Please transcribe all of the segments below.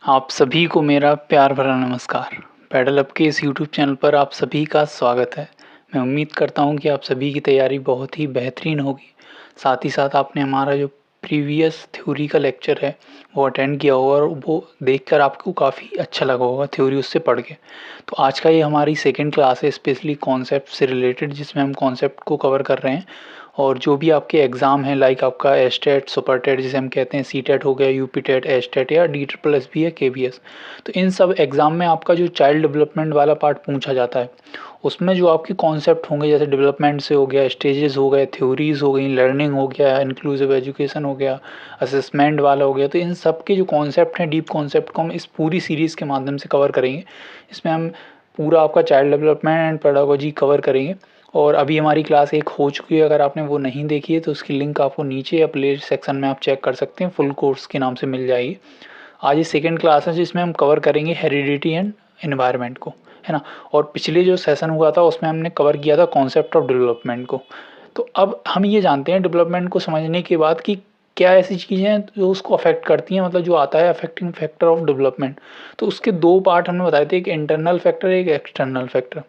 आप सभी को मेरा प्यार भरा नमस्कार। पैडल अप के इस यूट्यूब चैनल पर आप सभी का स्वागत है। मैं उम्मीद करता हूँ कि आप सभी की तैयारी बहुत ही बेहतरीन होगी। साथ ही साथ आपने हमारा जो प्रीवियस थ्योरी का लेक्चर है वो अटेंड किया होगा और वो देखकर आपको काफ़ी अच्छा लगा होगा थ्योरी उससे पढ़ के। तो आज का ये हमारी सेकंड क्लास है स्पेशली कॉन्सेप्ट से रिलेटेड, जिसमें हम कॉन्सेप्ट को कवर कर रहे हैं। और जो भी आपके एग्ज़ाम हैं लाइक आपका एस्टेट, सुपर टेट जिसे हम कहते हैं, सी टेट हो गया, यूपी टेट, एस टेट या डी ट्रिपल एस भी है, के बी एस। तो इन सब एग्ज़ाम में आपका जो चाइल्ड डेवलपमेंट वाला पार्ट पूछा जाता है, उसमें जो आपके कॉन्सेप्ट होंगे जैसे डेवलपमेंट से हो गया, स्टेजेस हो गए, थ्योरीज हो गई, लर्निंग हो गया, इंक्लूसिव एजुकेशन हो गया, असेसमेंट वाला हो गया। तो इन सब के जो कॉन्सेप्ट हैं, डीप कॉन्सेप्ट को हम इस पूरी सीरीज़ के माध्यम से कवर करेंगे। इसमें हम पूरा आपका child development and pedagogy cover करेंगे। और अभी हमारी क्लास 1 हो चुकी है, अगर आपने वो नहीं देखी है तो उसकी लिंक आपको नीचे या प्ले सेक्शन में आप चेक कर सकते हैं, फुल कोर्स के नाम से मिल जाएगी। आज ये सेकंड क्लास है जिसमें हम कवर करेंगे हेरिडिटी एंड एनवायरनमेंट को, है ना। और पिछले जो सेशन हुआ था उसमें हमने कवर किया था कॉन्सेप्ट ऑफ डेवलपमेंट को। तो अब हम ये जानते हैं डेवलपमेंट को समझने के बाद कि क्या ऐसी चीज़ें हैं जो उसको अफेक्ट करती हैं, मतलब जो आता है अफेक्टिंग फैक्टर ऑफ डेवलपमेंट। तो उसके दो पार्ट हमने बताए थे, एक इंटरनल फैक्टर, एक एक्सटर्नल फैक्टर।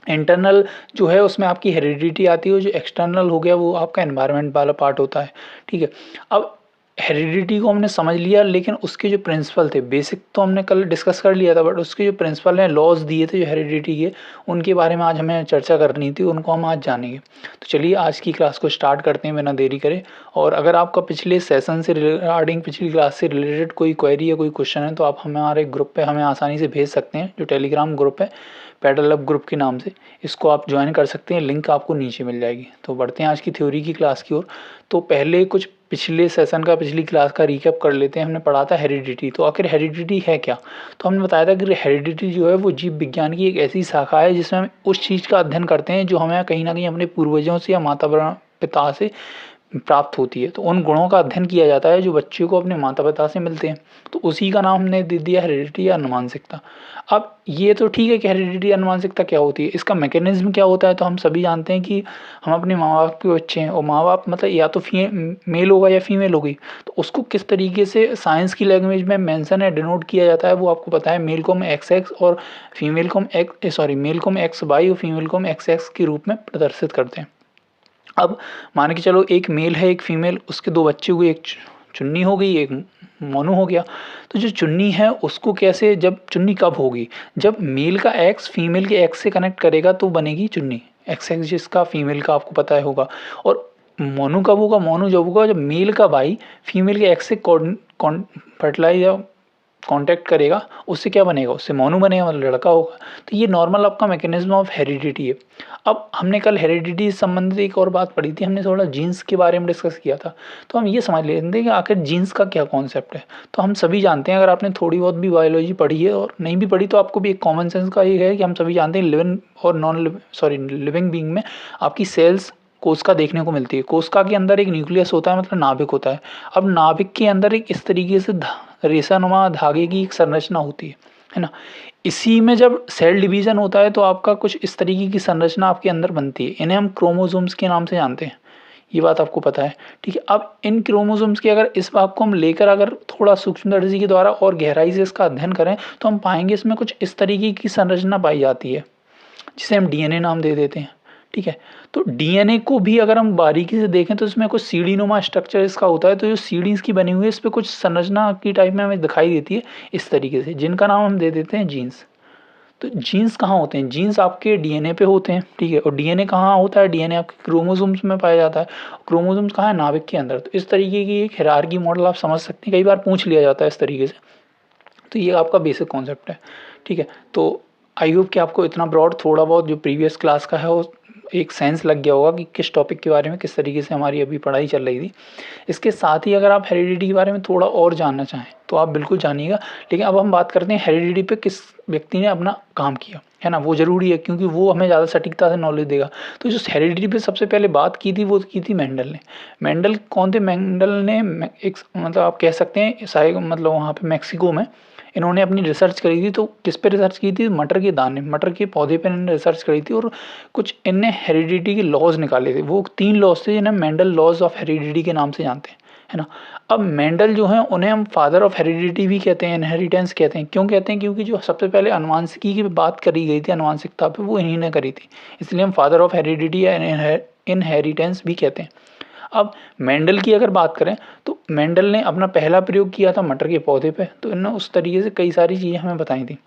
इंटरनल जो है उसमें आपकी हेरिडिटी आती है, जो एक्सटर्नल हो गया वो आपका एनवायरनमेंट वाला पार्ट होता है, ठीक है। अब हेरिडिटी को हमने समझ लिया, लेकिन उसके जो प्रिंसिपल थे, बेसिक तो हमने कल डिस्कस कर लिया था, बट उसके जो प्रिंसिपल हैं, लॉज दिए थे जो हेरिडिटी के, उनके बारे में आज हमें चर्चा करनी थी, उनको हम आज जानेंगे। तो चलिए आज की क्लास को स्टार्ट करते हैं बिना देरी करे। और अगर आपका पिछले सेशन से रिगार्डिंग, पिछली क्लास से रिलेटेड कोई क्वेरी या कोई क्वेश्चन है तो आप हमारे ग्रुप पे हमें आसानी से भेज सकते हैं, जो टेलीग्राम ग्रुप है पैडल अप ग्रुप के नाम से। इसको आप ज्वाइन कर सकते हैं, लिंक आपको नीचे मिल जाएगी। तो बढ़ते हैं आज की थ्योरी की क्लास की ओर। तो पहले कुछ पिछले सेशन का, पिछली क्लास का रिकैप कर लेते हैं। हमने पढ़ा था हेरिडिटी। तो आखिर हेरिडिटी है क्या? तो हमने बताया था कि हेरिडिटी जो है वो जीव विज्ञान की एक ऐसी शाखा है जिसमें हम उस चीज़ का अध्ययन करते हैं जो हमें कहीं ना कहीं अपने पूर्वजों से या माता पिता से प्राप्त होती है। तो उन गुणों का अध्ययन किया जाता है जो बच्चे को अपने माता पिता से मिलते हैं। तो उसी का नाम हमने दे दिया हेरिडिटी या अनुवांशिकता। अब ये तो ठीक है कि हेरिडिटी या अनुवांशिकता क्या होती है, इसका मैकेनिज्म क्या होता है। तो हम सभी जानते हैं कि हम अपने माँ बाप के बच्चे हैं, और माँ बाप मतलब या तो मेल होगा या फीमेल होगी। तो उसको किस तरीके से साइंस की लैंग्वेज में मेंशन या डिनोट किया जाता है वो आपको पता है। मेल को हम एक्स एक्स और फीमेल को हम मेल को हम एक्स वाई और फीमेल को हम एक्स एक्स के रूप में प्रदर्शित करते हैं। अब मान के चलो एक मेल है एक फीमेल, उसके दो बच्चे हुए, एक चुन्नी हो गई, एक मोनू हो गया। तो जो चुन्नी है उसको कैसे, जब चुन्नी कब होगी, जब मेल का एक्स फीमेल के एक्स से कनेक्ट करेगा तो बनेगी चुन्नी, एक्स एक्स जिसका फीमेल का आपको पता है होगा। और मोनू कब होगा, मोनू जब होगा जब मेल का भाई फीमेल के एक्स से फर्टिलाइज या कांटेक्ट करेगा, उससे क्या बनेगा, उससे मोनू बनेगा, मतलब लड़का होगा। तो ये नॉर्मल आपका मैकेनिज्म ऑफ हेरिडिटी है। अब हमने कल हेरिडिटी से संबंधित एक और बात पढ़ी थी, हमने थोड़ा जीन्स के बारे में डिस्कस किया था। तो हम ये समझ लेते हैं कि आखिर जीन्स का क्या कॉन्सेप्ट है। तो हम सभी जानते हैं, अगर आपने थोड़ी बहुत भी बायोलॉजी पढ़ी है और नहीं भी पढ़ी तो आपको भी एक कॉमन सेंस का ये है कि हम सभी जानते हैं लिविंग और लिविंग बींग में आपकी सेल्स कोशिका देखने को मिलती है। कोशिका के अंदर एक न्यूक्लियस होता है, मतलब नाभिक होता है। अब नाभिक के अंदर एक इस तरीके से रेशा धागे की एक संरचना होती है ना। इसी में जब सेल डिवीजन होता है तो आपका कुछ इस तरीके की संरचना आपके अंदर बनती है। इन्हें हम क्रोमोसोम्स के नाम से जानते हैं, ये बात आपको पता है, ठीक है। अब इन क्रोमोसोम्स के अगर इस भाग को हम लेकर अगर थोड़ा सूक्ष्मदर्शी के द्वारा और गहराई से इसका अध्ययन करें तो हम पाएंगे इसमें कुछ इस तरीके की संरचना पाई जाती है जिसे हम डीएनए नाम दे देते हैं, ठीक है। तो डीएनए को भी अगर हम बारीकी से देखें तो इसमें कुछ सीढ़ी नुमा स्ट्रक्चर इसका होता है। तो जो सीढ़ी इसकी बनी हुई है इस पर कुछ संरचना की टाइप में हमें दिखाई देती है इस तरीके से, जिनका नाम हम दे देते हैं जीन्स। तो जीन्स कहाँ होते हैं, जीन्स आपके डीएनए पे होते हैं, ठीक है। और डीएनए कहाँ होता है, डीएनए आपके क्रोमोसोम्स में पाया जाता है। क्रोमोसोम्स कहाँ है, नाभिक के अंदर। तो इस तरीके की एक हायरार्की मॉडल आप समझ सकते हैं, कई बार पूछ लिया जाता है इस तरीके से। तो ये आपका बेसिक कॉन्सेप्ट है, ठीक है। तो आई होप कि आपको इतना ब्रॉड थोड़ा बहुत जो प्रीवियस क्लास का है वो एक सेंस लग गया होगा कि किस टॉपिक के बारे में किस तरीके से हमारी अभी पढ़ाई चल रही थी। इसके साथ ही अगर आप हेरिडिटी के बारे में थोड़ा और जानना चाहें तो आप बिल्कुल जानिएगा। लेकिन अब हम बात करते हैं हेरिडिटी पे किस व्यक्ति ने अपना काम किया, है ना। वो ज़रूरी है क्योंकि वो हमें ज़्यादा सटीकता से नॉलेज देगा। तो जो हेरिडिटी पे सबसे पहले बात की थी वो की थी मेंडल ने। मेंडल कौन थे, मेंडल ने एक मतलब आप कह सकते हैं शायद मतलब वहाँ पे मैक्सिको में इन्होंने अपनी रिसर्च करी थी। तो किस पे रिसर्च की थी, मटर के दाने, मटर के पौधे पे इन्होंने रिसर्च करी थी। और कुछ इनने हेरिडिटी के लॉज निकाले थे। वो 3 लॉज थे जिन्हें मेंडल लॉज ऑफ हेरिडिटी के नाम से जानते हैं, है ना। अब मेंडल जो हैं उन्हें हम फादर ऑफ हेरिडिटी भी कहते हैं, इनहेरिटेंस कहते हैं। क्यों कहते हैं? क्योंकि जो सबसे पहले आनुवंशिकी की बात करी गई थी, आनुवंशिकता पे, वो इन्हीं ने करी थी, इसलिए हम फादर ऑफ हेरिडिटी या इनहेरिटेंस भी कहते हैं। अब मेंडल की अगर बात करें तो मेंडल ने अपना पहला प्रयोग किया था मटर के पौधे पे, तो इन्होंने उस तरीके से कई सारी चीज़ें हमें बताई थी।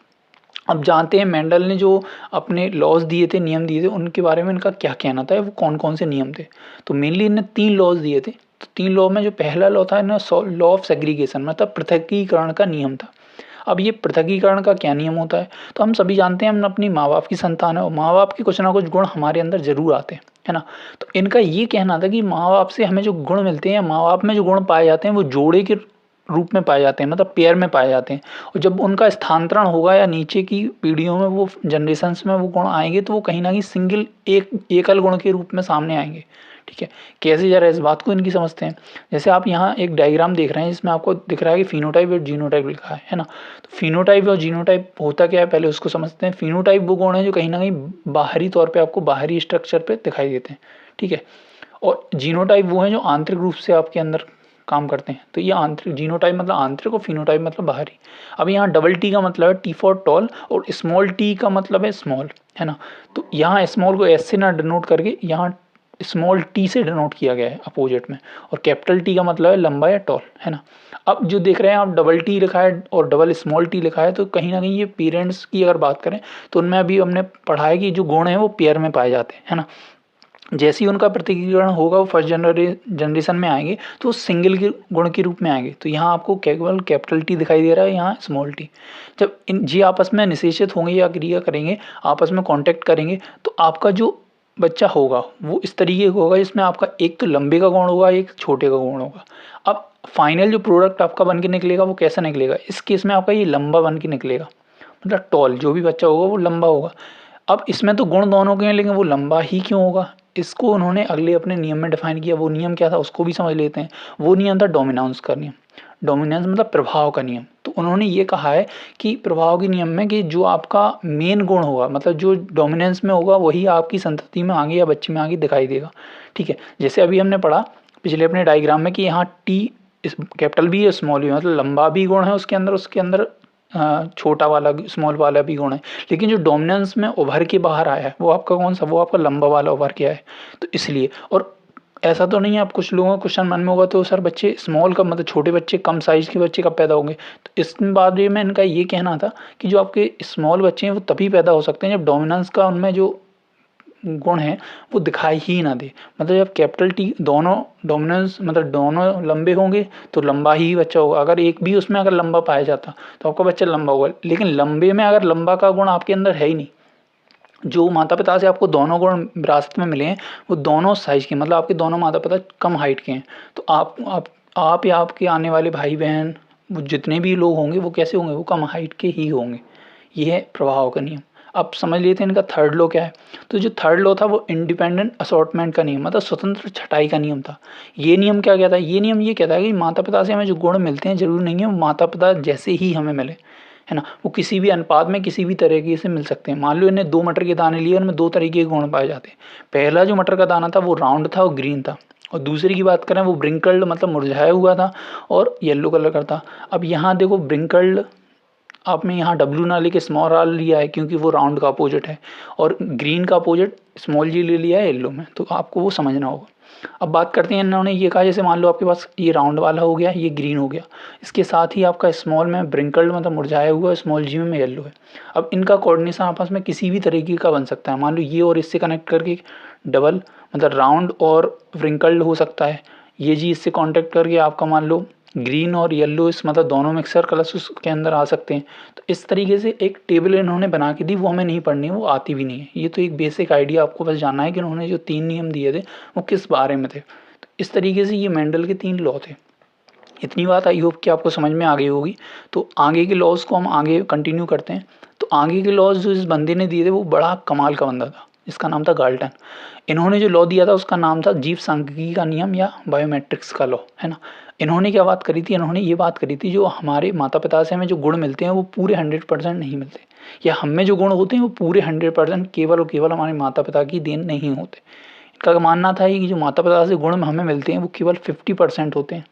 अब जानते हैं मेंडल ने जो अपने लॉज दिए थे, नियम दिए थे, उनके बारे में इनका क्या कहना था, वो कौन कौन से नियम थे। तो मेनली इन्हें 3 लॉज दिए थे। तो 3 लॉ में जो पहला लॉ था ना, लॉ ऑफ सेग्रीगेशन, मतलब पृथकीकरण का नियम था। अब ये पृथकीकरण का क्या नियम होता है? तो हम सभी जानते हैं हम अपनी माँ बाप की संतान है और माँ बाप के कुछ ना कुछ गुण हमारे अंदर जरूर आते हैं, है ना। तो इनका ये कहना था कि माँ बाप से हमें जो गुण मिलते हैं, माँ बाप में जो गुण पाए जाते हैं, वो जोड़े के रूप में पाए जाते हैं, मतलब पेयर में पाए जाते हैं। और जब उनका स्थानांतरण होगा या नीचे की पीढ़ियों में, वो जनरेशन्स में वो गुण आएंगे, तो वो कहीं ना कहीं सिंगल एकल गुण के रूप में सामने आएंगे। ठीक है, कैसे जरा इस बात को इनकी समझते हैं। जैसे आप यहाँ एक डायग्राम देख रहे हैं जिसमें आपको दिख रहा है कि फिनोटाइप और जीनोटाइप लिखा है ना। तो फिनोटाइप और जीनोटाइप होता क्या है, पहले उसको समझते हैं। फिनोटाइप वो गुण है जो कहीं ना कहीं बाहरी तौर पे आपको बाहरी स्ट्रक्चर पे दिखाई देते हैं, ठीक है। और जीनोटाइप वो है जो आंतरिक रूप से आपके अंदर काम करते हैं। तो ये आंतरिक, जीनोटाइप मतलब आंतरिक और फिनोटाइप मतलब बाहरी। अब यहाँ डबल टी का मतलब है टी फॉर टॉल, और स्मॉल टी का मतलब है स्मॉल, है ना। तो यहाँ स्मॉल को एस से ना डिनोट करके यहाँ स्मॉल टी से डिनोट किया गया है अपोजिट में। और कैपिटल टी का मतलब है लंबा या टॉल, है ना। अब जो देख रहे हैं आप, डबल टी लिखा है और डबल स्मॉल टी लिखा है, तो कहीं ना कहीं ये पेरेंट्स की अगर बात करें तो उनमें अभी हमने पढ़ा है कि जो गुण हैं वो पेयर में पाए जाते हैं, है ना। जैसे ही उनका पृथकीकरण होगा, वो फर्स्ट जनरेशन में आएंगे तो वो सिंगल के गुण के रूप में आएंगे। तो यहाँ आपको केवल कैपिटल टी दिखाई दे रहा है, यहाँ स्मॉल टी। जब इन जी आपस में निषेचित होंगे या क्रिया करेंगे, आपस में कांटेक्ट करेंगे, तो आपका जो बच्चा होगा वो इस तरीके का होगा जिसमें आपका एक तो लंबे का गुण होगा, एक छोटे का गुण होगा। अब फाइनल जो प्रोडक्ट आपका बन के निकलेगा वो कैसा निकलेगा? इस केस में आपका ये लंबा बन के निकलेगा, मतलब टॉल। जो भी बच्चा होगा वो लंबा होगा। अब इसमें तो गुण दोनों के हैं, लेकिन वो लंबा ही क्यों होगा? इसको उन्होंने अगले अपने नियम में डिफाइन किया। वो नियम क्या था उसको भी समझ लेते हैं। वो नियम था डोमिनेंस का नियम। डोमिनेंस मतलब प्रभाव का नियम। तो उन्होंने ये कहा है कि प्रभाव के नियम में कि जो आपका मेन गुण होगा, मतलब जो डोमिनेंस में होगा, वही आपकी संतति में आगे या बच्चे में आगे दिखाई देगा, ठीक है। जैसे अभी हमने पढ़ा पिछले अपने डायग्राम में कि यहाँ टी कैपिटल भी है, स्मॉल भी, मतलब लंबा भी गुण है उसके अंदर छोटा वाला स्मॉल वाला भी गुण है। लेकिन जो डोमिनेंस में उभर के बाहर आया है वो आपका कौन सा? वो आपका लंबा वाला उभर के आया है। तो इसलिए, और ऐसा तो नहीं है, आप कुछ लोगों का क्वेश्चन मन में होगा तो सर बच्चे स्मॉल कब, मतलब छोटे बच्चे, कम साइज के बच्चे कब पैदा होंगे? तो इस बारे में इनका ये कहना था कि जो आपके स्मॉल बच्चे हैं वो तभी पैदा हो सकते हैं जब डोमिनेंस का उनमें जो गुण है वो दिखाई ही ना दे। मतलब जब कैपिटल टी दोनों डोमिनेंस, मतलब दोनों लंबे होंगे तो लंबा ही बच्चा होगा। अगर एक भी उसमें अगर लंबा पाया जाता तो आपका बच्चा लंबा होगा। लेकिन लंबे में अगर लंबा का गुण आपके अंदर है ही नहीं, जो माता पिता से आपको दोनों गुण विरासत में मिले हैं वो दोनों साइज के, मतलब आपके दोनों माता पिता कम हाइट के हैं, तो आप या आपके आने वाले भाई बहन, वो जितने भी लोग होंगे वो कैसे होंगे? वो कम हाइट के ही होंगे। ये है प्रभाव का नियम। अब समझ लेते हैं इनका थर्ड लॉ क्या है। तो जो थर्ड लॉ था वो इंडिपेंडेंट असॉर्टमेंट का नियम, मतलब स्वतंत्र छटाई का नियम था। ये नियम क्या कहता है? ये नियम ये कहता है कि माता पिता से हमें जो गुण मिलते हैं जरूरी नहीं है वो माता पिता जैसे ही हमें मिले, है ना। वो किसी भी अनुपात में किसी भी तरीके से मिल सकते हैं। मान लो इन्हें 2 मटर के दाने लिए, उनमें 2 तरीके के गुण पाए जाते हैं। पहला जो मटर का दाना था वो राउंड था और ग्रीन था, और दूसरी की बात करें वो ब्रिंकल्ड मतलब मुरझाया हुआ था और येलो कलर का था। अब यहाँ देखो ब्रिंकल्ड आपने यहाँ डब्लू ना लेके स्मॉल आर लिया है क्योंकि वो राउंड का अपोजिट है, और ग्रीन का अपोजिट स्मॉल जी ले लिया है येलो में, तो आपको वो समझना होगा। अब बात करते हैं, इन्होंने ये कहा जैसे मान लो आपके पास ये राउंड वाला हो गया, ये ग्रीन हो गया, इसके साथ ही आपका स्मॉल में ब्रिंकल्ड मतलब मुरझाया हुआ, स्मॉल जी में येलो है। अब इनका कोऑर्डिनेशन आपस में किसी भी तरीके का बन सकता है। मान लो ये और इससे कनेक्ट करके डबल मतलब राउंड और व्रिंकल्ड हो सकता है। ये जी इससे कॉन्टेक्ट करके आपका मान लो ग्रीन और येलो, इस मतलब दोनों मिक्सर कलर्स उसके अंदर आ सकते हैं। तो इस तरीके से एक टेबल इन्होंने बना के दी, वो हमें नहीं पढ़नी है, वो आती भी नहीं है। ये तो एक बेसिक आइडिया आपको बस जानना है कि उन्होंने जो 3 नियम दिए थे वो किस बारे में थे। तो इस तरीके से ये मेंडल के 3 लॉ थे। इतनी बात आई होप कि आपको समझ में आ गई होगी। तो आगे के लॉज को हम आगे कंटिन्यू करते हैं। तो आगे के लॉज जो इस बंदे ने दिए थे वो बड़ा कमाल का बंदा था, इसका नाम था गाल्टन। इन्होंने जो लॉ दिया था उसका नाम था जीव सांख्यिकी का नियम या बायोमेट्रिक्स का लॉ, है ना। इन्होंने क्या बात करी थी? इन्होंने ये बात करी थी जो हमारे माता पिता से हमें जो गुण मिलते हैं वो पूरे 100% नहीं मिलते, या हम में जो गुण होते हैं वो पूरे 100% केवल और केवल हमारे माता पिता की देन नहीं होते। इनका मानना था कि जो माता पिता से गुण हमें मिलते हैं वो केवल 50% होते हैं।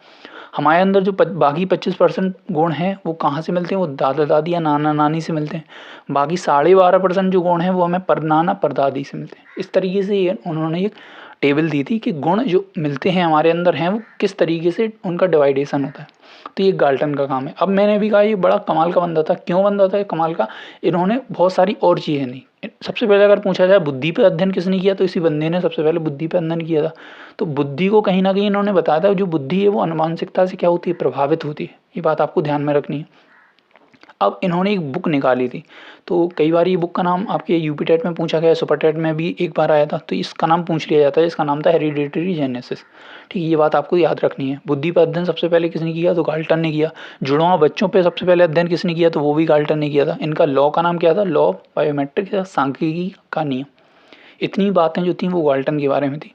हमारे अंदर जो बाकी 25% गुण हैं वो कहाँ से मिलते हैं, वो दादा दादी या नाना नानी से मिलते हैं। बाकी 12.5% जो गुण हैं वो हमें परनाना परदादी से मिलते हैं। इस तरीके से ये उन्होंने एक टेबल दी थी कि गुण जो मिलते हैं हमारे अंदर हैं वो किस तरीके से उनका डिवाइडेशन होता है। तो ये गाल्टन का काम है। अब मैंने भी कहा ये बड़ा कमाल का बंदा था। क्यों बंदा था ये कमाल का, इन्होंने बहुत सारी और चीज़ें नहीं। सबसे पहले अगर पूछा जाए बुद्धि पे अध्ययन किसने किया, तो इसी बंदे ने सबसे पहले बुद्धि पे अध्ययन किया था। तो बुद्धि को कहीं ना कहीं इन्होंने बताया था जो बुद्धि है वो अनुमानसिकता से क्या होती है, प्रभावित होती है। ये बात आपको ध्यान में रखनी है। अब इन्होंने एक बुक निकाली थी, तो कई बार ये बुक का नाम आपके यूपी टेट में पूछा गया, सुपर टेट में भी एक बार आया था, तो इसका नाम पूछ लिया जाता है। इसका नाम था हेरिडेटरी जेनेसिस। ठीक है, ये बात आपको याद रखनी है। बुद्धि पर अध्ययन सबसे पहले किसने किया, तो गाल्टन ने किया। जुड़वा बच्चों पे सबसे पहले अध्ययन किसने किया, तो वो भी गाल्टन ने किया था। इनका लॉ का नाम क्या था, लॉ ऑफ बायोमेट्रिक या सांख्यिकी का नियम। इतनी बातें जो थी वो गाल्टन के बारे में थी।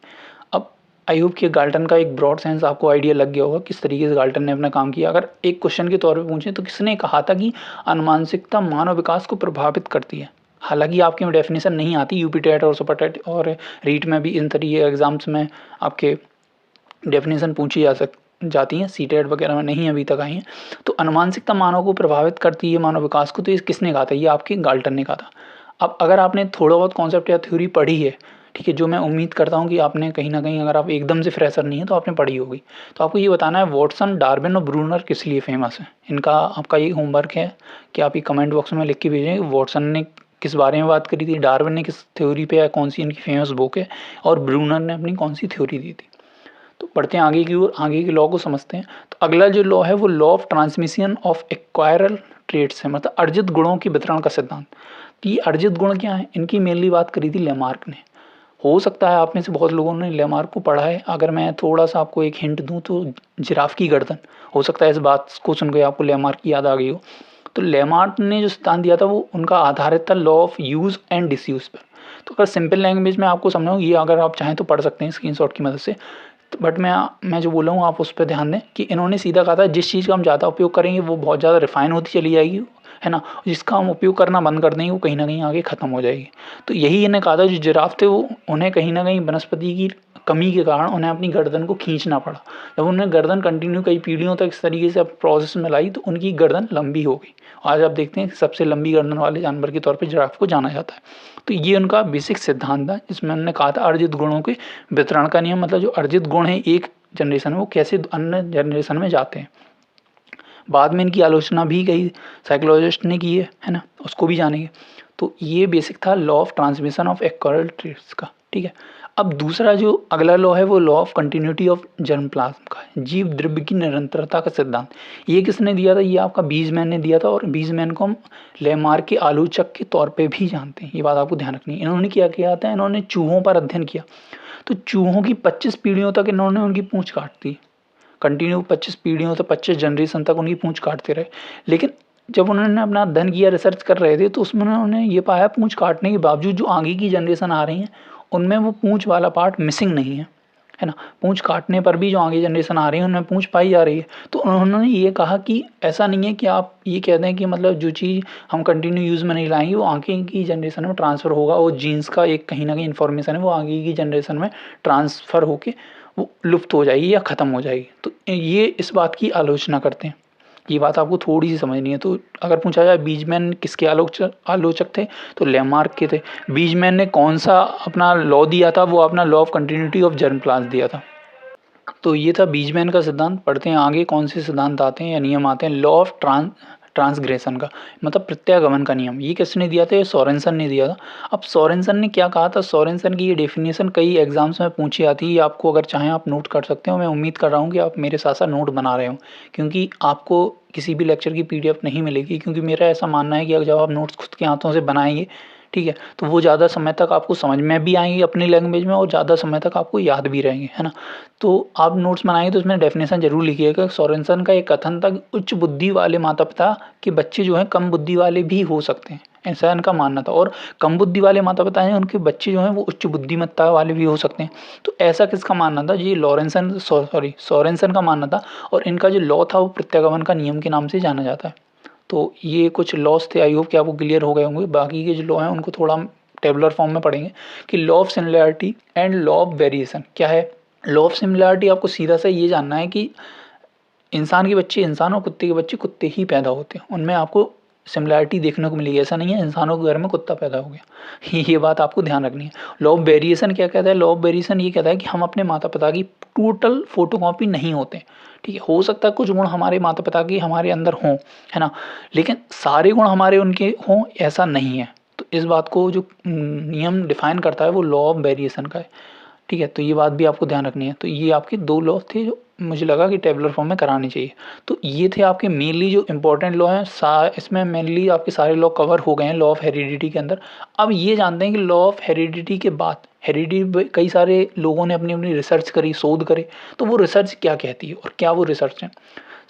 अब आई होप कि गाल्टन का एक ब्रॉड सेंस आपको आइडिया लग गया होगा किस तरीके से गाल्टन ने अपना काम किया। अगर एक क्वेश्चन के तौर पे पूछें तो किसने कहा था कि अनुमानसिकता मानव विकास को प्रभावित करती है। हालांकि आपके में डेफिनेशन नहीं आती, यूपी टेट और सुपर टेट और रीट में भी इन तरीके एग्जाम्स में आपके डेफिनेशन पूछी जाती हैं, सी टेट वगैरह में नहीं अभी तक आई हैं। तो अनुमानसिकता मानव को प्रभावित करती है, मानव विकास को, तो ये किसने कहा था, ये आपके गाल्टन ने कहा था। अब अगर आपने थोड़ा बहुत कॉन्सेप्ट या थ्योरी पढ़ी है, ठीक है, जो मैं उम्मीद करता हूँ कि आपने कहीं ना कहीं, अगर आप एकदम से फ्रेशर नहीं है तो आपने पढ़ी होगी, तो आपको ये बताना है वॉटसन, डार्विन और ब्रूनर किस लिए फेमस है। इनका आपका ये होमवर्क है कि आप ये कमेंट बॉक्स में लिख के भेजें वॉटसन ने किस बारे में बात करी थी, डार्विन ने किस थ्योरी पे या कौन सी इनकी फेमस बुक है, और ब्रूनर ने अपनी कौन सी थ्योरी दी थी। तो पढ़ते हैं आगे की ओर, आगे के लॉ को समझते हैं। तो अगला जो लॉ है वो law of transmission of acquired traits है, मतलब अर्जित गुणों की वितरण का सिद्धांत। ये अर्जित गुण क्या है, इनकी मेनली बात करी थी लेमार्क ने। हो सकता है आप में से बहुत लोगों ने लेमार्क को पढ़ा है। अगर मैं थोड़ा सा आपको एक हिंट दूं तो जिराफ की गर्दन, हो सकता है इस बात को सुन के आपको लेमार्क की याद आ गई हो। तो लेमार्क ने जो सिद्धांत दिया था वो उनका आधारित था law of use and disuse पर। तो अगर सिंपल लैंग्वेज में आपको समझाऊँ, ये अगर आप चाहें तो पढ़ सकते हैं स्क्रीनशॉट की मदद से, बट मैं जो बोल रहा हूँ आप उस पर ध्यान दें कि इन्होंने सीधा कहा था जिस चीज़ का हम ज़्यादा उपयोग करेंगे वो बहुत ज़्यादा रिफाइन होती चली जाएगी, है ना, जिसका हम उपयोग करना बंद कर देंगे वो कहीं ना कहीं आगे ख़त्म हो जाएगी। तो यही इन्हें कहा था, जो जिराफ थे वो उन्हें कहीं ना कहीं वनस्पति की कमी के कारण उन्हें अपनी गर्दन को खींचना पड़ा। जब उन्हें गर्दन कंटिन्यू कई पीढ़ियों तक इस तरीके से प्रोसेस में लाई तो उनकी गर्दन लंबी हो गई। आज आप देखते हैं सबसे लंबी गर्दन वाले जानवर के तौर पर जिराफ को जाना जाता है। तो ये उनका बेसिक सिद्धांत था जिसमें उन्होंने कहा था अर्जित गुणों के वितरण का नियम, मतलब जो अर्जित गुण है एक जनरेशन में वो कैसे अन्य जनरेशन में जाते हैं। बाद में इनकी आलोचना भी कई साइकोलॉजिस्ट ने की है ना, उसको भी जानेंगे। तो ये बेसिक था law of transmission of acquired traits का। ठीक है, अब दूसरा जो अगला लॉ है वो law of continuity of germ plasm का है, जीव द्रव्य की निरंतरता का सिद्धांत। ये किसने दिया था, ये आपका बीजमैन ने दिया था, और बीजमैन को हम लेमार्क के आलोचक के तौर पे भी जानते हैं। ये बात आपको ध्यान रखनी है। इन्होंने क्या किया था, इन्होंने चूहों पर अध्ययन किया। तो चूहों की 25 पीढ़ियों तक इन्होंने उनकी पूंछ काट दी, कंटिन्यू 25 पीढ़ियों तक, 25 जनरेशन तक उनकी पूंछ काटते रहे। लेकिन जब उन्होंने अपना अध्ययन किया, रिसर्च कर रहे थे, तो उसमें उन्होंने ये पाया पूंछ काटने के बावजूद जो आगे की जनरेशन आ रही हैं उनमें वो पूंछ वाला पार्ट मिसिंग नहीं है ना। पूंछ काटने पर भी जो आगे जनरेशन आ रही है उनमें पूंछ पाई जा रही है। तो उन्होंने ये कहा कि ऐसा नहीं है कि आप ये कह दें कि मतलब जो चीज़ हम कंटिन्यू यूज़ में नहीं लाएंगे वो आगे की जनरेशन में ट्रांसफ़र होगा, वो जीन्स का एक कहीं ना कहीं इन्फॉर्मेशन है वो आगे की जनरेशन में ट्रांसफ़र होके वो लुप्त हो जाएगी या ख़त्म हो जाएगी। तो ये इस बात की आलोचना करते हैं। ये बात आपको थोड़ी सी समझनी है। तो अगर पूछा जाए बीजमैन किसके आलोचक थे, तो लेमार्क के थे। बीजमैन ने कौन सा अपना लॉ दिया था, वो अपना law of continuity of germ plants दिया था। तो ये था बीजमैन का सिद्धांत। पढ़ते हैं आगे कौन से सिद्धांत आते हैं या नियम आते हैं। लॉ ऑफ ट्रांसग्रेशन का, मतलब प्रत्यागमन का नियम। ये किसने दिया था, ये सोरेनसन ने दिया था। अब सोरेनसन ने क्या कहा था, सोरेनसन की ये डेफिनेशन कई एग्जाम्स में पूछी आती है। आपको अगर चाहें आप नोट कर सकते हो। मैं उम्मीद कर रहा हूँ कि आप मेरे साथ साथ नोट बना रहे हो, क्योंकि आपको किसी भी लेक्चर की पीडीएफ नहीं मिलेगी। क्योंकि मेरा ऐसा मानना है कि जब आप नोट्स खुद के हाथों से बनाएंगे, ठीक है, तो वो ज़्यादा समय तक आपको समझ में भी आएंगे अपनी लैंग्वेज में, और ज़्यादा समय तक आपको याद भी रहेंगे, है ना। तो आप नोट्स बनाएंगे तो उसमें डेफिनेशन जरूर लिखिएगा। सोरेनसन का एक कथन था, उच्च बुद्धि वाले माता पिता के बच्चे जो हैं कम बुद्धि वाले भी हो सकते हैं, ऐसा इनका मानना था। और कम बुद्धि वाले माता पिता हैं उनके बच्चे जो हैं वो उच्च बुद्धिमत्ता वाले भी हो सकते हैं। तो ऐसा किसका मानना था, ये सोरेनसन का मानना था। और इनका जो लॉ था वो प्रत्यागमन का नियम के नाम से जाना जाता है। तो ये कुछ लॉस थे, आई होप कि आपको क्लियर हो गए होंगे। बाकी के जो लॉ हैं उनको थोड़ा हम टेबुलर फॉर्म में पढ़ेंगे कि law of similarity and law of variation क्या है। लॉ ऑफ सिमिलैरिटी आपको सीधा सा ये जानना है कि इंसान के बच्चे इंसान और कुत्ते के बच्चे कुत्ते ही पैदा होते हैं, उनमें आपको सिमिलैरिटी देखने को मिलेगी। ऐसा नहीं है इंसानों के घर में कुत्ता पैदा हो गया ये बात आपको ध्यान रखनी है। लॉ ऑफ वेरिएशन क्या कहता है? लॉ ऑफ वेरिएशन ये कहता है कि हम अपने माता पिता की टोटल फोटोकॉपी नहीं होते। ठीक है, हो सकता है कुछ गुण हमारे माता पिता के हमारे अंदर हों, है ना, लेकिन सारे गुण हमारे उनके हों ऐसा नहीं है। तो इस बात को जो नियम डिफाइन करता है वो लॉ ऑफ वेरिएशन का है। ठीक है, तो ये बात भी आपको ध्यान रखनी है। तो ये आपके 2 लॉ थे जो मुझे लगा कि टेबुलर फॉर्म में कराने चाहिए। तो ये थे आपके मेनली जो इंपॉर्टेंट लॉ हैं, इसमें मेनली आपके सारे लॉ कवर हो गए हैं लॉ ऑफ हेरिडिटी के अंदर। अब ये जानते हैं कि लॉ ऑफ हेरिडिटी के बाद हेरिडिटी कई सारे लोगों ने अपनी अपनी रिसर्च करी, शोध करे, तो वो रिसर्च क्या कहती है और क्या वो रिसर्च है।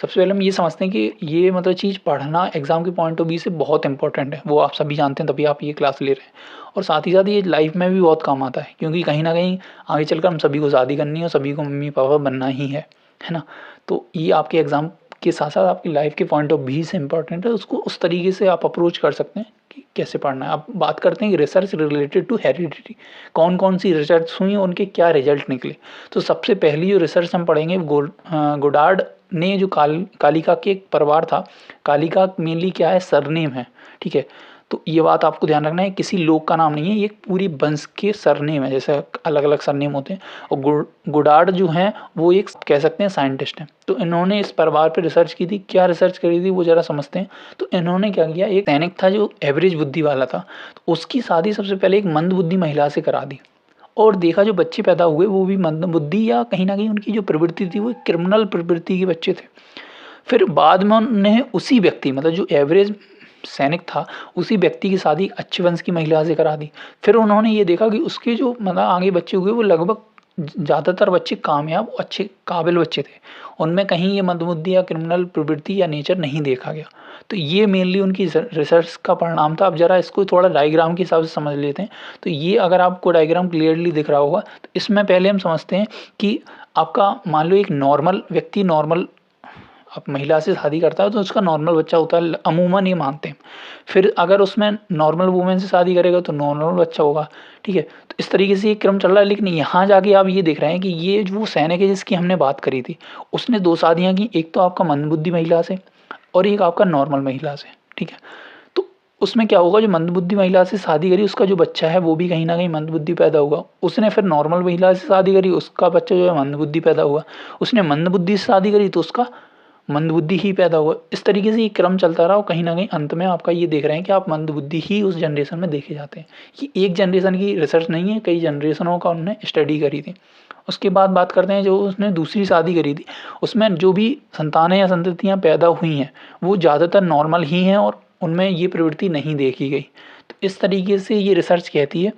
सबसे पहले हम ये समझते हैं कि ये मतलब चीज़ पढ़ना एग्जाम के पॉइंट ऑफ व्यू से बहुत इंपॉर्टेंट है, वो आप सभी जानते हैं तभी आप ये क्लास ले रहे हैं। और साथ ही साथ ये लाइफ में भी बहुत काम आता है, क्योंकि कहीं ना कहीं आगे चलकर हम सभी को शादी करनी है और सभी को मम्मी पापा बनना ही है ना। तो ये आपके एग्ज़ाम के साथ साथ आपकी लाइफ के पॉइंट ऑफ व्यू से इंपॉर्टेंट है, उसको उस तरीके से आप अप्रोच कर सकते हैं कि कैसे पढ़ना है। अब बात करते हैं कि रिसर्च रिलेटेड टू हेरिडिटी कौन कौन सी रिसर्च हुई, उनके क्या रिजल्ट निकले। तो सबसे पहली जो रिसर्च हम पढ़ेंगे गोडार्ड ने जो कालिका के एक परिवार था। कालिका मेनली क्या है? सरनेम है। ठीक है, तो ये बात आपको ध्यान रखना है, किसी लोग का नाम नहीं है, ये पूरी वंश के सरनेम है, जैसे अलग अलग सरनेम होते हैं। और गोडार्ड जो हैं वो एक कह सकते हैं साइंटिस्ट हैं। तो इन्होंने इस परिवार पर रिसर्च की थी। क्या रिसर्च करी थी वो जरा समझते हैं। तो इन्होंने क्या किया, एक सैनिक था जो एवरेज बुद्धि वाला था, तो उसकी शादी सबसे पहले एक मंद बुद्धि महिला से करा दी, और देखा जो बच्चे पैदा हुए वो भी मंद बुद्धि या कहीं ना कहीं उनकी जो प्रवृत्ति थी वो क्रिमिनल प्रवृत्ति के बच्चे थे। फिर बाद में उन्हें उसी व्यक्ति मतलब जो एवरेज सैनिक था उसी व्यक्ति की शादी अच्छे वंश की महिला से करा दी। फिर उन्होंने ये देखा कि उसके जो मतलब आगे बच्चे हुए वो लगभग ज़्यादातर बच्चे कामयाब अच्छे काबिल बच्चे थे, उनमें कहीं ये मंदबुद्धि या क्रिमिनल प्रवृत्ति या नेचर नहीं देखा गया। तो ये मेनली उनकी रिसर्च का परिणाम था। अब जरा इसको थोड़ा डायग्राम के हिसाब से समझ लेते हैं। तो ये अगर आपको डायग्राम क्लियरली दिख रहा होगा तो इसमें पहले हम समझते हैं कि आपका मान लो एक नॉर्मल व्यक्ति नॉर्मल अब महिला से शादी करता है तो उसका नॉर्मल बच्चा होता है, अमूमन ये मानते हैं। फिर अगर उसमें नॉर्मल वुमेन से शादी करेगा तो नॉर्मल बच्चा होगा। ठीक है, तो इस तरीके से ये क्रम चल रहा है। लेकिन यहाँ जाके आप ये देख रहे हैं कि ये जो सैनिक है जिसकी हमने बात करी थी उसने 2 शादियाँ की, एक तो आपका मंदबुद्धि महिला से और एक आपका नॉर्मल महिला से। ठीक है, तो उसमें क्या होगा, जो मंदबुद्धि महिला से शादी करी उसका जो बच्चा है वो भी कहीं ना कहीं मंदबुद्धि पैदा होगा। उसने फिर नॉर्मल महिला से शादी करी, उसका बच्चा जो है मंदबुद्धि पैदा हुआ। उसने मंदबुद्धि से शादी करी तो उसका मंदबुद्धि ही पैदा हुआ। इस तरीके से ये क्रम चलता रहा और कहीं ना कहीं अंत में आपका ये देख रहे हैं कि आप मंदबुद्धि ही उस जनरेशन में देखे जाते हैं। ये एक जनरेशन की रिसर्च नहीं है, कई जनरेशनों का उन्होंने स्टडी करी थी। उसके बाद बात करते हैं जो उसने दूसरी शादी करी थी, उसमें जो भी संतानें या संततियाँ पैदा हुई हैं वो ज़्यादातर नॉर्मल ही हैं और उनमें ये प्रवृत्ति नहीं देखी गई। तो इस तरीके से ये रिसर्च कहती है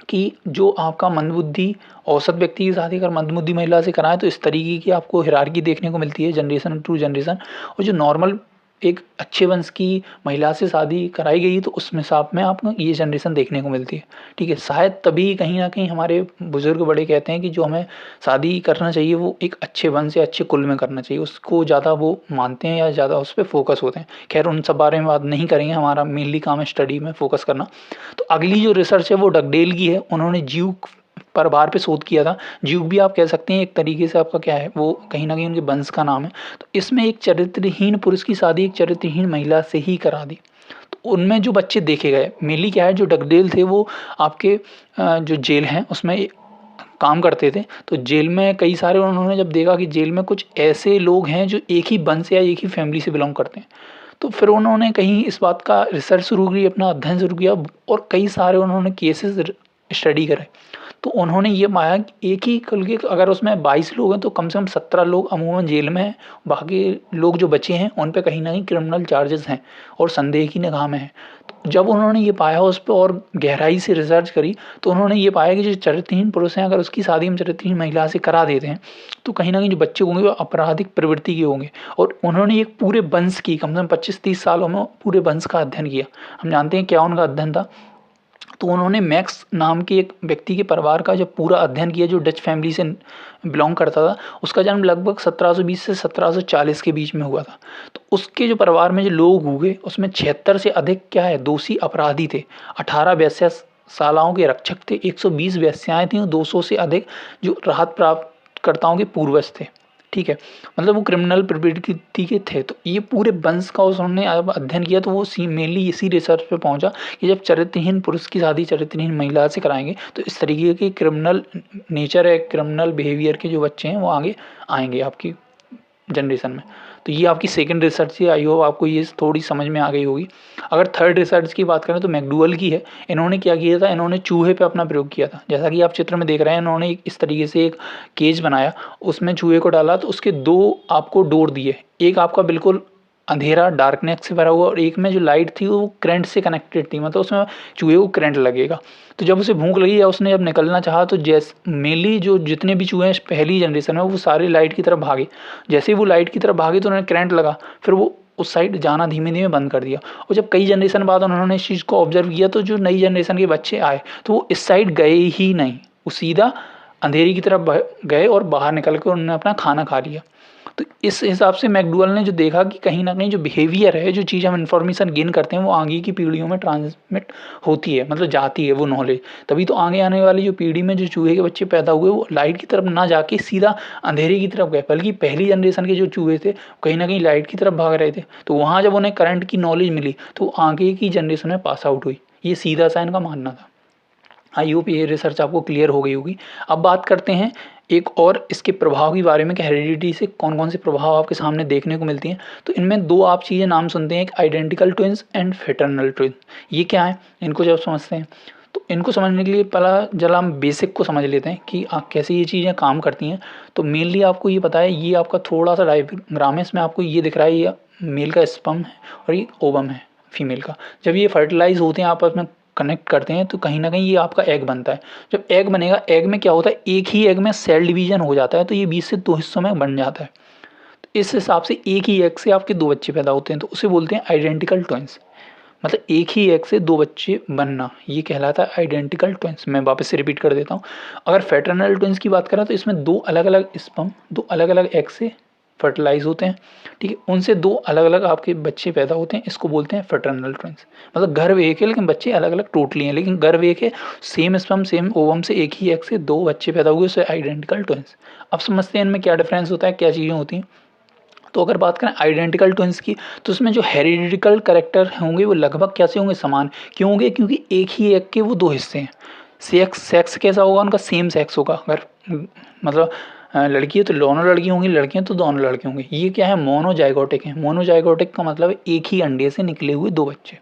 कि जो आपका मंदबुद्धि औसत व्यक्ति की शादी अगर मंदबुद्धि महिला से कराएं तो इस तरीके की आपको हिरार्की देखने को मिलती है जनरेशन टू जनरेशन। और जो नॉर्मल एक अच्छे वंश की महिला से शादी कराई गई तो उसमें साथ में आपको ये जनरेशन देखने को मिलती है। ठीक है, शायद तभी कहीं ना कहीं हमारे बुजुर्ग बड़े कहते हैं कि जो हमें शादी करना चाहिए वो एक अच्छे वंश या अच्छे कुल में करना चाहिए, उसको ज़्यादा वो मानते हैं या ज़्यादा उस पर फोकस होते हैं। खैर उन सब बारे में बात नहीं करेंगे, हमारा मेनली काम है स्टडी में फोकस करना। तो अगली जो रिसर्च है वो डगडेल की है, उन्होंने जीव परिवार पे शोध किया था। जीव भी आप कह सकते हैं एक तरीके से आपका क्या है, वो कहीं ना कहीं उनके वंश का नाम है। तो इसमें एक चरित्रहीन पुरुष की शादी एक चरित्रहीन महिला से ही करा दी। तो उनमें जो बच्चे देखे गए मेनली क्या है, जो डगडेल थे वो आपके जो जेल हैं उसमें काम करते थे। तो जेल में कई सारे उन्होंने जब देखा कि जेल में कुछ ऐसे लोग हैं जो एक ही वंश या एक ही फैमिली से बिलोंग करते हैं, तो फिर उन्होंने कहीं इस बात का रिसर्च शुरू की, अपना अध्ययन शुरू किया और कई सारे उन्होंने केसेस स्टडी करे। तो उन्होंने ये पाया कि एक ही कुल के अगर उसमें 22 लोग हैं तो कम से कम 17 लोग अमूमन जेल में हैं, बाकी लोग जो बचे हैं उन पे कहीं ना कहीं क्रिमिनल चार्जेस हैं और संदेह की निगाह में हैं। तो जब उन्होंने ये पाया उस पर और गहराई से रिसर्च करी तो उन्होंने ये पाया कि जो चरित्रहीन पुरुष हैं अगर उसकी शादी हम चरित्रहीन महिला से करा देते हैं तो कहीं ना कहीं जो बच्चे होंगे वो आपराधिक प्रवृत्ति के होंगे। और उन्होंने एक पूरे वंश की कम से कम 25-30 सालों में पूरे वंश का अध्ययन किया। हम जानते हैं क्या उनका अध्ययन था। तो उन्होंने मैक्स नाम के एक व्यक्ति के परिवार का जब पूरा अध्ययन किया जो डच फैमिली से बिलोंग करता था, उसका जन्म लगभग 1720 से 1740 के बीच में हुआ था। तो उसके जो परिवार में जो लोग हुए उसमें 76 से अधिक क्या है दोषी अपराधी थे, 18 वेश्याशालाओं के रक्षक थे, 120 वेश्याएं थीं और 200 से अधिक जो राहत प्राप्तकर्ताओं के पूर्वज थे। ठीक है, मतलब वो क्रिमिनल प्रवृत्ति के थे। तो ये पूरे वंश का उन्होंने अब अध्ययन किया, तो वो मेनली इसी रिसर्च पे पहुंचा कि जब चरित्रहीन पुरुष की शादी चरित्रहीन महिला से कराएंगे तो इस तरीके के क्रिमिनल नेचर है, क्रिमिनल बिहेवियर के जो बच्चे हैं वो आगे आएंगे आपकी जनरेशन में। तो ये आपकी सेकंड रिसर्च थी, आई होप आपको ये थोड़ी समझ में आ गई होगी। अगर थर्ड रिसर्च की बात करें तो मैकडूगल की है। इन्होंने क्या किया था, इन्होंने चूहे पे अपना प्रयोग किया था। जैसा कि आप चित्र में देख रहे हैं, इन्होंने इस तरीके से एक केज बनाया, उसमें चूहे को डाला, तो उसके दो आपको डोर दिए, एक आपका बिल्कुल अंधेरा डार्कनेस से भरा हुआ और एक में जो लाइट थी वो करंट से कनेक्टेड थी, मतलब उसमें चूहे को करंट लगेगा। तो जब उसे भूख लगी या उसने जब निकलना चाहा तो जैसे मेनली जो जितने भी चूहे हैं पहली जनरेशन में वो सारे लाइट की तरफ भागे। जैसे ही वो लाइट की तरफ भागे तो उन्हें करंट लगा, फिर वो उस साइड जाना धीमे धीमे बंद कर दिया। और जब कई जनरेशन बाद उन्होंने इस चीज़ को ऑब्जर्व किया तो जो नई जनरेशन के बच्चे आए तो वो इस साइड गए ही नहीं, वो सीधा अंधेरी की तरफ गए और बाहर निकल कर उन्होंने अपना खाना खा लिया। तो इस हिसाब से मैकडूगल ने जो देखा कि कहीं ना कहीं जो बिहेवियर है, जो चीज़ हम इन्फॉर्मेशन गेन करते हैं वो आगे की पीढ़ियों में ट्रांसमिट होती है, मतलब जाती है वो नॉलेज। तभी तो आगे आने वाली जो पीढ़ी में जो चूहे के बच्चे पैदा हुए वो लाइट की तरफ ना जाके सीधा अंधेरे की तरफ गए, बल्कि पहली जनरेशन के जो चूहे थे कहीं ना कहीं लाइट की तरफ भाग रहे थे। तो वहाँ जब उन्हें करंट की नॉलेज मिली तो आगे की जनरेशन में पास आउट हुई। ये सीधा सा इनका मानना था। आई होप ये रिसर्च आपको क्लियर हो गई होगी। अब बात करते हैं एक और इसके प्रभाव के बारे में कि हेरिडिटी से कौन कौन से प्रभाव आपके सामने देखने को मिलती हैं। तो इनमें दो आप चीज़ें नाम सुनते हैं, एक आइडेंटिकल ट्विंस एंड फेटर्नल ट्विंस। ये क्या है, इनको जब समझते हैं तो इनको समझने के लिए पहला जरा हम बेसिक को समझ लेते हैं कि आप कैसे ये चीज़ें काम करती हैं। तो मेनली आपको ये पता है, ये आपका थोड़ा सा डायग्राम है, इसमें आपको ये दिख रहा है, ये मेल का स्पर्म है और ये ओवम है फीमेल का। जब ये फर्टिलाइज होते हैं आपस में कनेक्ट करते हैं तो कहीं ना कहीं ये आपका एग बनता है। जब एग बनेगा, एग में क्या होता है, एक ही एग में सेल डिवीजन हो जाता है, तो ये 20 से 2 हिस्सों में बन जाता है। तो इस हिसाब से एक ही एग से आपके दो बच्चे पैदा होते हैं, तो उसे बोलते हैं आइडेंटिकल ट्विंस। मतलब एक ही एग से दो बच्चे बनना, ये कहलाता है आइडेंटिकल ट्विंस। मैं वापस से रिपीट कर देता हूँ। अगर फैटर्नल ट्विंस की बात करें तो इसमें दो अलग अलग स्पर्म दो अलग अलग एग से फर्टिलाइज होते हैं, ठीक है, उनसे दो अलग अलग आपके बच्चे पैदा होते हैं, इसको बोलते हैं फर्टर्नल ट्विंस। मतलब गर्भ एक है लेकिन बच्चे अलग अलग टोटली हैं, लेकिन गर्भ एक है, सेम स्पर्म सेम ओवम से एक ही एग से दो बच्चे पैदा हुए, उसे आइडेंटिकल ट्विंस। अब समझते हैं इनमें क्या डिफरेंस होता है, क्या चीज़ें होती हैं। तो अगर बात करें आइडेंटिकल ट्विंस की तो उसमें जो हेरिडिटिकल करेक्टर होंगे वो लगभग कैसे होंगे, समान क्यों होंगे, क्योंकि एक ही एग के वो दो हिस्से हैं। सेक्स कैसा होगा उनका, सेम सेक्स होगा। अगर मतलब लड़की है तो दोनों लड़की होंगी, लड़कियां तो दोनों लड़के होंगे। ये क्या है, मोनोजाइगोटिक है। मोनोजाइगोटिक का मतलब है एक ही अंडे से निकले हुए दो बच्चे,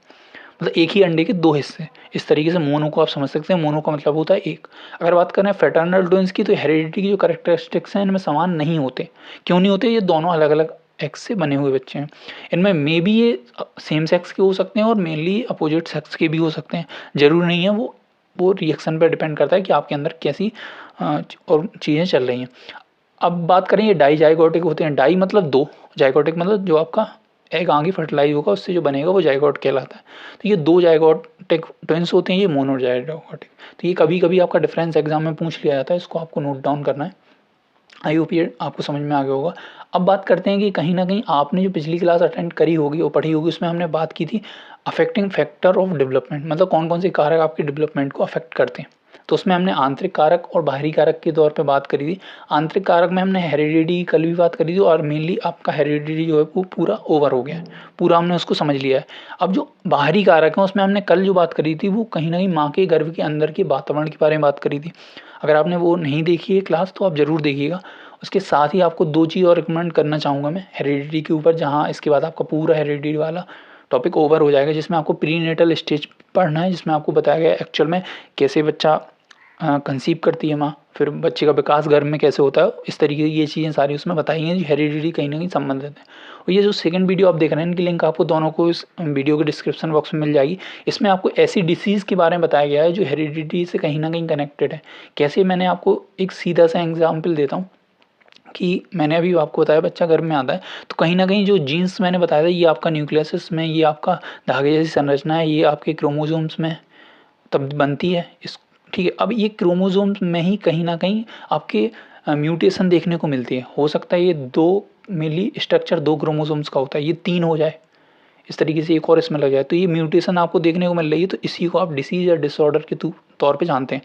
मतलब एक ही अंडे के दो हिस्से। इस तरीके से मोनो को आप समझ सकते हैं। मोनो का मतलब होता है एक। अगर बात करें फ्रेटर्नल ट्विंस की तो हेरिडिटी की जो कैरेक्टरिस्टिक्स हैं इनमें समान नहीं होते। क्यों नहीं होते, ये दोनों अलग अलग एक्स से बने हुए बच्चे हैं। इनमें मे भी ये सेम सेक्स के हो सकते हैं और मेनली अपोजिट सेक्स के भी हो सकते हैं, जरूरी नहीं है। वो रिएक्शन पर डिपेंड करता है कि आपके अंदर कैसी और चीज़ें चल रही हैं। अब बात करें ये डाई जाइगोटिक होते हैं। डाई मतलब दो, जाइगोटिक मतलब जो आपका एग आगे फर्टिलाइज होगा उससे जो बनेगा वो जाइगोट कहलाता है। तो ये दो जाइगोटिक ट्विंस होते हैं, ये मोनोजाइगोटिक। तो ये कभी कभी आपका डिफरेंस एग्जाम में पूछ लिया जाता है, इसको आपको नोट डाउन करना है। आई होप ये आपको समझ में आ गया होगा। अब बात करते हैं कि कहीं ना कहीं आपने जो पिछली क्लास अटेंड करी होगी और पढ़ी होगी उसमें हमने बात की थी अफेक्टिंग फैक्टर ऑफ डेवलपमेंट, मतलब कौन कौन से कारक आपके डेवलपमेंट को अफेक्ट करते हैं। तो उसमें हमने आंतरिक कारक और बाहरी कारक के तौर पे बात करी थी। आंतरिक कारक में हमने हेरिडिटी कल भी बात करी थी और मेनली आपका हेरिडिटी जो है वो पूरा ओवर हो गया है, पूरा हमने उसको समझ लिया है। अब जो बाहरी कारक हैं उसमें हमने कल जो बात करी थी वो कहीं ना कहीं माँ के गर्भ के अंदर के वातावरण के बारे में बात करी थी। अगर आपने वो नहीं देखी है क्लास तो आप ज़रूर देखिएगा। उसके साथ ही आपको दो चीज़ और रिकमेंड करना चाहूँगा मैं हेरिडिटी के ऊपर, जहाँ इसके बाद आपका पूरा हेरिडिटी वाला टॉपिक ओवर हो जाएगा, जिसमें आपको प्रीनेटल स्टेज पढ़ना है, जिसमें आपको बताया गया एक्चुअल में कैसे बच्चा कंसीव करती है माँ, फिर बच्चे का विकास गर्भ में कैसे होता है, इस तरीके की ये चीज़ें सारी उसमें बताई हैं जो हेरिडिटी कहीं ना कहीं संबंधित है। और ये जो सेकंड वीडियो आप देख रहे हैं इनकी लिंक आपको दोनों को इस वीडियो के डिस्क्रिप्शन बॉक्स में मिल जाएगी। इसमें आपको ऐसी डिसीज़ के बारे में बताया गया है जो हेरिडिटी से कहीं ना कहीं कनेक्टेड है। कैसे, मैंने आपको एक सीधा सा एग्जाम्पल देता हूँ कि मैंने अभी आपको बताया बच्चा गर्भ में आता है तो कहीं ना कहीं जो जीन्स मैंने बताया था ये आपका न्यूक्लियस में, ये आपका धागे जैसी संरचना है, ये आपके क्रोमोसोम्स में तब बनती है इस, ठीक है। अब ये क्रोमोसोम्स में ही कहीं ना कहीं आपके म्यूटेशन देखने को मिलती है। हो सकता है ये दो मिली स्ट्रक्चर दो क्रोमोसोम्स का होता है, ये तीन हो जाए, इस तरीके से एक और इसमें लग जाए, तो ये म्यूटेशन आपको देखने को मिल रही है। तो इसी को आप डिसीज या डिसऑर्डर के तौर पे जानते हैं।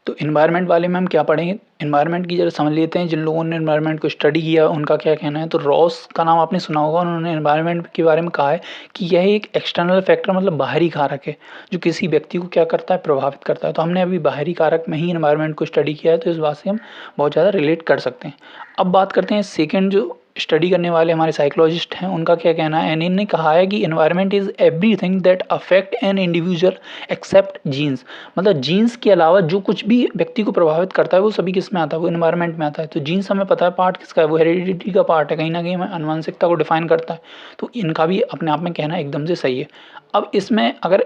तो इन्वायरमेंट वाले में हम क्या पढ़ेंगे, इन्वायरमेंट की जरा समझ लेते हैं। जिन लोगों ने इन्वायरमेंट को स्टडी किया उनका क्या कहना है। तो रॉस का नाम आपने सुना होगा, उन्होंने इन्वायरमेंट के बारे में कहा है कि यह एक एक्सटर्नल फैक्टर मतलब बाहरी कारक है जो किसी व्यक्ति को क्या करता है, प्रभावित करता है। तो हमने अभी बाहरी कारक में ही इन्वायरमेंट को स्टडी किया है, तो इस बात से हम बहुत ज़्यादा रिलेट कर सकते हैं। अब बात करते हैं सेकेंड, जो स्टडी करने वाले हमारे साइकोलॉजिस्ट हैं उनका क्या कहना है। इन्होंने कहा है कि environment is everything that affect an individual except genes. मतलब जीन्स के अलावा जो कुछ भी व्यक्ति को प्रभावित करता है वो सभी किस में आता है, वो इन्वायरमेंट में आता है। तो जीन्स हमें पता है पार्ट किसका है, वो हेरिडिटी का पार्ट है, कहीं ना कहीं हमें आनुवंशिकता को डिफाइन करता है। तो इनका भी अपने आप में कहना एकदम से सही है। अब इसमें अगर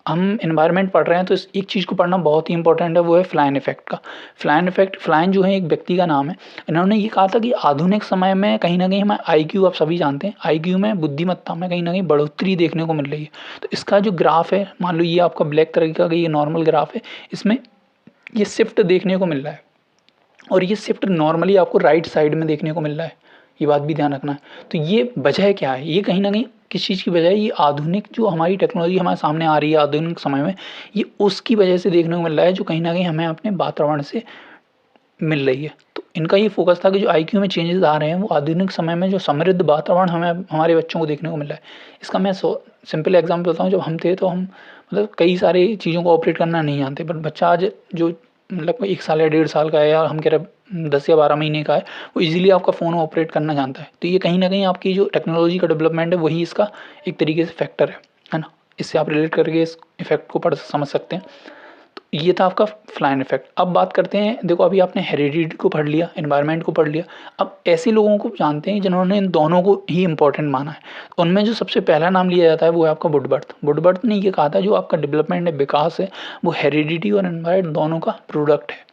हम इन्वायरमेंट पढ़ रहे हैं तो इस एक चीज़ को पढ़ना बहुत ही इंपॉर्टेंट है, वो है फ्लाइन इफेक्ट का। फ्लाइन इफेक्ट, फ्लाइन जो है एक व्यक्ति का नाम है। इन्होंने ये कहा था कि आधुनिक समय में कहीं ना कहीं हमें आईक्यू, आप सभी जानते हैं आईक्यू में, बुद्धिमत्ता में कहीं ना कहीं बढ़ोतरी देखने को मिल रही है। तो इसका जो ग्राफ है, मान लो ये आपका ब्लैक तरह का ये नॉर्मल ग्राफ है, इसमें ये शिफ्ट देखने को मिल रहा है और ये शिफ्ट नॉर्मली आपको राइट साइड में देखने को मिल रहा है, ये बात भी ध्यान रखना है। तो ये वजह क्या है, ये कहीं ना कहीं किस चीज़ की वजह है, ये आधुनिक जो हमारी टेक्नोलॉजी हमारे सामने आ रही है आधुनिक समय में, ये उसकी वजह से देखने को मिल रहा है जो कहीं ना कहीं हमें अपने वातावरण से मिल रही है। तो इनका ये फोकस था कि जो आईक्यू में चेंजेस आ रहे हैं वो आधुनिक समय में जो समृद्ध वातावरण हमें हमारे बच्चों को देखने को मिल रहा है। इसका मैं सिंपल एग्जाम्पल बताऊँ, जब हम थे तो हम मतलब कई सारी चीज़ों को ऑपरेट करना नहीं जानते, बट बच्चा आज जो मतलब 1 साल या 1.5 साल का है, या हम कह रहे 10 या 12 महीने का है, वो इजीली आपका फ़ोन ऑपरेट करना जानता है। तो ये कहीं ना कहीं आपकी जो टेक्नोलॉजी का डेवलपमेंट है वही इसका एक तरीके से फैक्टर है ना। इससे आप रिलेट करके इस इफेक्ट को पढ़ समझ सकते हैं। ये था आपका फ्लाइन इफेक्ट। अब बात करते हैं, देखो अभी आपने हेरिडिटी को पढ़ लिया, एनवायरनमेंट को पढ़ लिया। अब ऐसे लोगों को जानते हैं जिन्होंने इन दोनों को ही इंपॉर्टेंट माना है। उनमें जो सबसे पहला नाम लिया जाता है वो है आपका वुडबर्थ। वुडबर्थ ने ये कहा था जो आपका डेवलपमेंट है, विकास है, वो हेरिडिटी और एनवायरनमेंट दोनों का प्रोडक्ट है।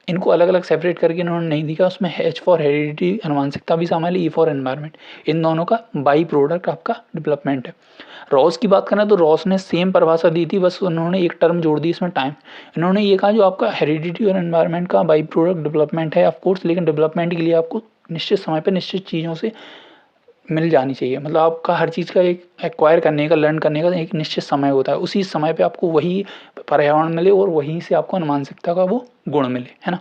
इनको अलग अलग सेपरेट करके इन्होंने नहीं दिखा, उसमें एच फॉर हेरिडिटी आनुवंशिकता भी शामिल है, ई फॉर एनवायरनमेंट, इन दोनों का बाई प्रोडक्ट आपका डेवलपमेंट है। रॉस की बात करें तो रॉस ने सेम परिभाषा दी थी, बस उन्होंने एक टर्म जोड़ दी इसमें, टाइम। इन्होंने ये कहा जो आपका हेरिडिटी और एनवायरनमेंट का बाई प्रोडक्ट डेवलपमेंट है ऑफकोर्स, लेकिन डेवलपमेंट के लिए आपको निश्चित समय पर निश्चित चीज़ों से मिल जानी चाहिए। मतलब आपका हर चीज़ का एक एक्वायर करने का, लर्न करने का एक निश्चित समय होता है, उसी समय पे आपको वही पर्यावरण मिले और वहीं से आपको अनुमानसिकता का वो गुण मिले, है ना।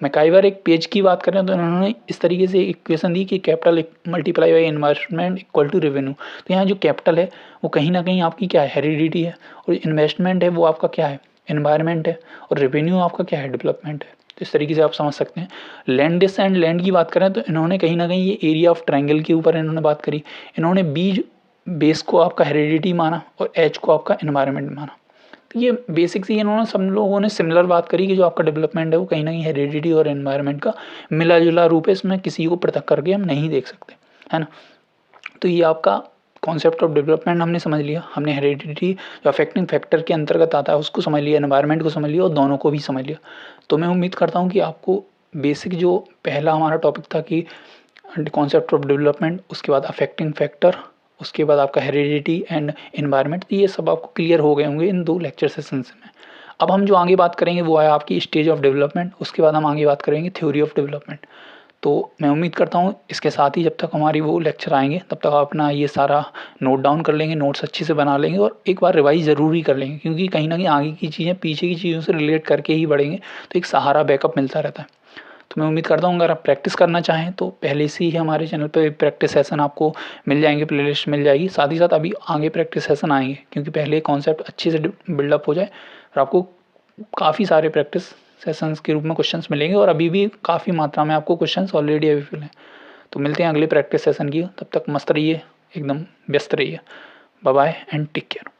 मैं कई बार एक पेज की बात करें तो उन्होंने इस तरीके से इक्वेशन दी कि capital multiply by investment equal to revenue. तो यहाँ जो कैपिटल है वो कहीं ना कहीं आपकी क्या है, हेरिडिटी है, और इन्वेस्टमेंट है वो आपका क्या है, एनवायरनमेंट है, और रेवेन्यू आपका क्या है, डेवलपमेंट है। तो इस तरीके से आप समझ सकते हैं। लैंड डिस एंड लैंड की बात करें तो इन्होंने कहीं ना कहीं ये एरिया ऑफ ट्रायंगल के ऊपर इन्होंने बात करी। इन्होंने बीज बेस को आपका हेरिडिटी माना और एच को आपका एनवायरनमेंट माना। तो ये बेसिक सी इन्होंने सब लोगों ने सिमिलर बात करी कि जो आपका डेवलपमेंट है वो कहीं ना कहीं हेरिडिटी और एनवायरनमेंट का मिला जुला रूप है, इसमें किसी को पृथक करके हम नहीं देख सकते, है ना। तो ये आपका कॉन्सेप्ट ऑफ डेवलपमेंट हमने समझ लिया, हमने हेरिडिटी जो अफेक्टिंग फैक्टर के अंतर्गत आता है उसको समझ लिया, एनवायरनमेंट को समझ लिया और दोनों को भी समझ लिया। तो मैं उम्मीद करता हूँ कि आपको बेसिक जो पहला हमारा टॉपिक था कि कॉन्सेप्ट ऑफ डेवलपमेंट, उसके बाद अफेक्टिंग फैक्टर, उसके बाद आपका हेरिडिटी एंड एनवायरनमेंट, ये सब आपको क्लियर हो गए होंगे इन 2 लेक्चर सेशंस में। अब हम जो आगे बात करेंगे वो है आपकी स्टेज ऑफ डेवलपमेंट, उसके बाद हम आगे बात करेंगे थ्योरी ऑफ डेवलपमेंट। तो मैं उम्मीद करता हूँ इसके साथ ही जब तक हमारी वो लेक्चर आएंगे तब तक आप अपना ये सारा नोट डाउन कर लेंगे, नोट्स अच्छे से बना लेंगे और एक बार रिवाइज ज़रूरी कर लेंगे, क्योंकि कहीं ना कहीं आगे की चीज़ें पीछे की चीज़ों से रिलेट करके ही बढ़ेंगे, तो एक सहारा बैकअप मिलता रहता है। तो मैं उम्मीद करता हूँ अगर आप प्रैक्टिस करना चाहें तो पहले से ही हमारे चैनल पे प्रैक्टिस सेशन आपको मिल जाएंगे, प्लेलिस्ट मिल जाएगी। साथ ही साथ अभी आगे प्रैक्टिस सेशन आएंगे, क्योंकि पहले कॉन्सेप्ट अच्छे से बिल्डअप हो जाए और आपको काफ़ी सारे प्रैक्टिस सेशंस के रूप में क्वेश्चंस मिलेंगे, और अभी भी काफ़ी मात्रा में आपको क्वेश्चंस ऑलरेडी अवेलेबल हैं। तो मिलते हैं अगले प्रैक्टिस सेशन की, तब तक मस्त रहिए, एकदम व्यस्त रहिए। Bye bye and take care.